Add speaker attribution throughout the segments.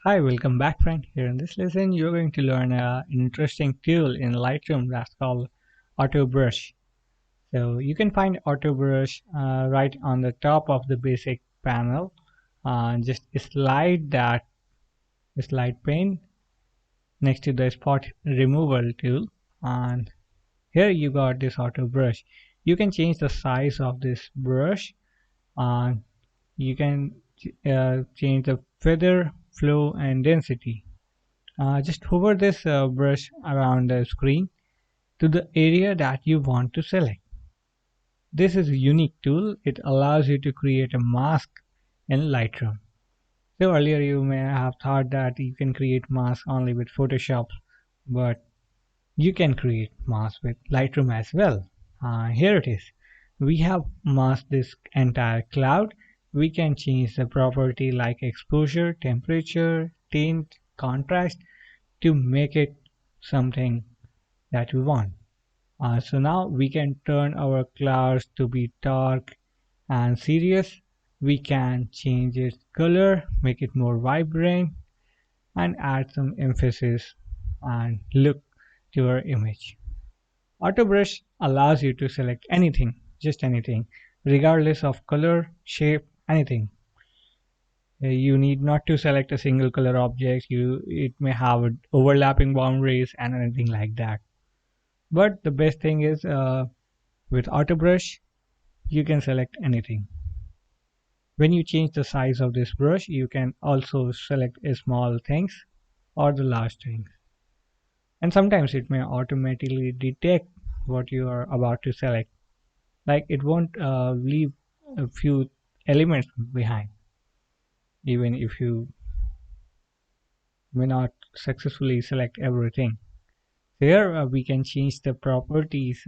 Speaker 1: Hi, welcome back friend. Here in this lesson you're going to learn an interesting tool in Lightroom that's called Autobrush. So you can find Autobrush right on the top of the basic panel. Just slide that slide pane next to the spot removal tool, and here you got this Autobrush. You can change the size of this brush, and you can change the feather, flow and density. Just hover this brush around the screen to the area that you want to select. This is a unique tool. It allows you to create a mask in Lightroom. So earlier you may have thought that you can create masks only with Photoshop, but you can create masks with Lightroom as well. Here it is. We have masked this entire cloud. We can change the property like exposure, temperature, tint, contrast to make it something that we want. So now we can turn our clouds to be dark and serious. We can change its color, make it more vibrant, and add some emphasis and look to our image. Autobrush allows you to select anything, just anything, regardless of color, shape, anything. You need not to select a single color object. It may have overlapping boundaries and anything like that. But the best thing is with Autobrush, you can select anything. When you change the size of this brush, you can also select small things or the large things. And sometimes it may automatically detect what you are about to select. Like it won't leave a few elements behind, even if you may not successfully select everything. Here we can change the properties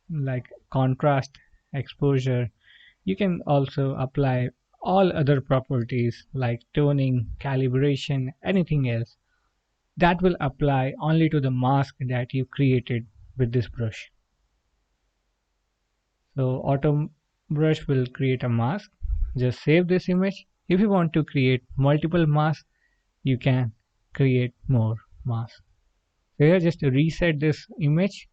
Speaker 1: like contrast, exposure. You can also apply all other properties like toning, calibration, anything else that will apply only to the mask that you created with this brush. So Auto Brush will create a mask. Just save this image. If you want to create multiple masks, you can create more masks. So here just reset this image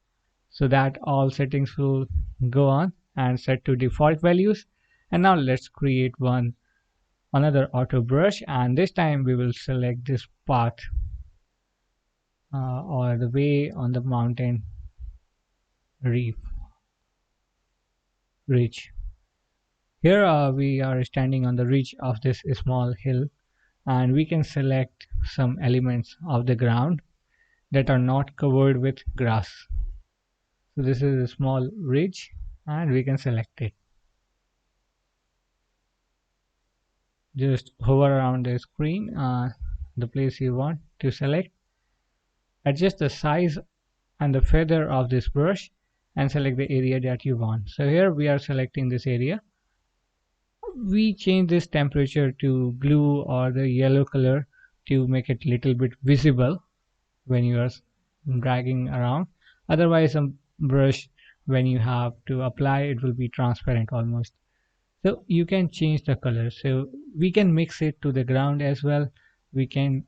Speaker 1: so that all settings will go on and set to default values. And now let's create another auto brush, and this time we will select this path or the way on the mountain reef ridge. Here we are standing on the ridge of this small hill, and we can select some elements of the ground that are not covered with grass. So this is a small ridge and we can select it. Just hover around the screen, the place you want to select. Adjust the size and the feather of this brush and select the area that you want. So here we are selecting this area. We change this temperature to blue or the yellow color to make it little bit visible when you are dragging around. Otherwise, a brush, when you have to apply, it will be transparent almost. So you can change the color. So we can mix it to the ground as well. We can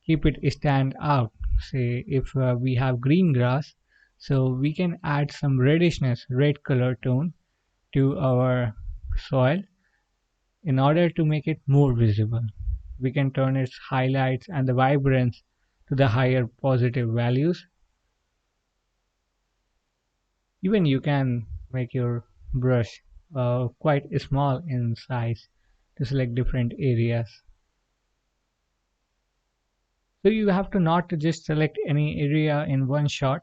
Speaker 1: keep it stand out. Say if we have green grass, so we can add some reddishness, red color tone to our soil in order to make it more visible. We can turn its highlights and the vibrance to the higher positive values. Even you can make your brush quite small in size to select different areas. So you have to not to just select any area in one shot.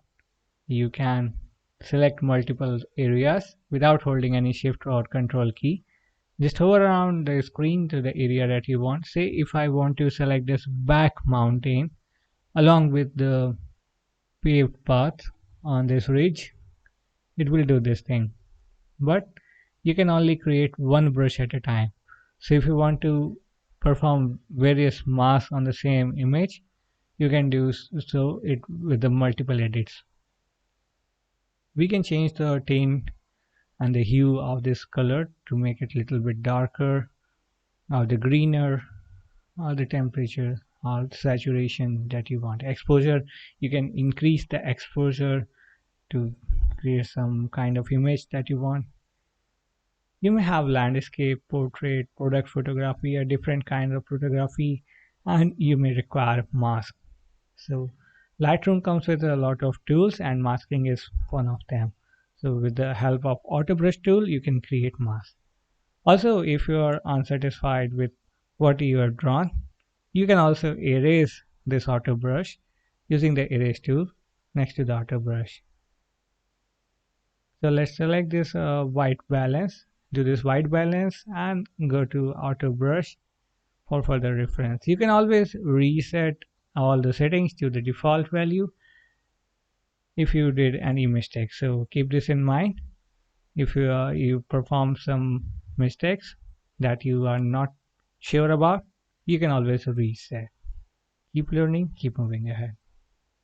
Speaker 1: You can select multiple areas without holding any shift or control key. Just hover around the screen to the area that you want. Say if I want to select this back mountain along with the paved path on this ridge, it will do this thing. But you can only create one brush at a time. So if you want to perform various masks on the same image, you can do so it with the multiple edits. We can change the tint and the hue of this color to make it a little bit darker or the greener or the temperature or saturation that you want. Exposure, you can increase the exposure to create some kind of image that you want. You may have landscape, portrait, product photography, a different kind of photography, and you may require mask. So Lightroom comes with a lot of tools and masking is one of them. So with the help of Autobrush tool, you can create mask. Also, if you are unsatisfied with what you have drawn, you can also erase this Autobrush using the erase tool next to the Autobrush. So let's select this white balance, do this white balance and go to Autobrush for further reference. You can always reset all the settings to the default value if you did any mistake. So keep this in mind. If you perform some mistakes that you are not sure about, you can always reset. Keep learning, keep moving ahead.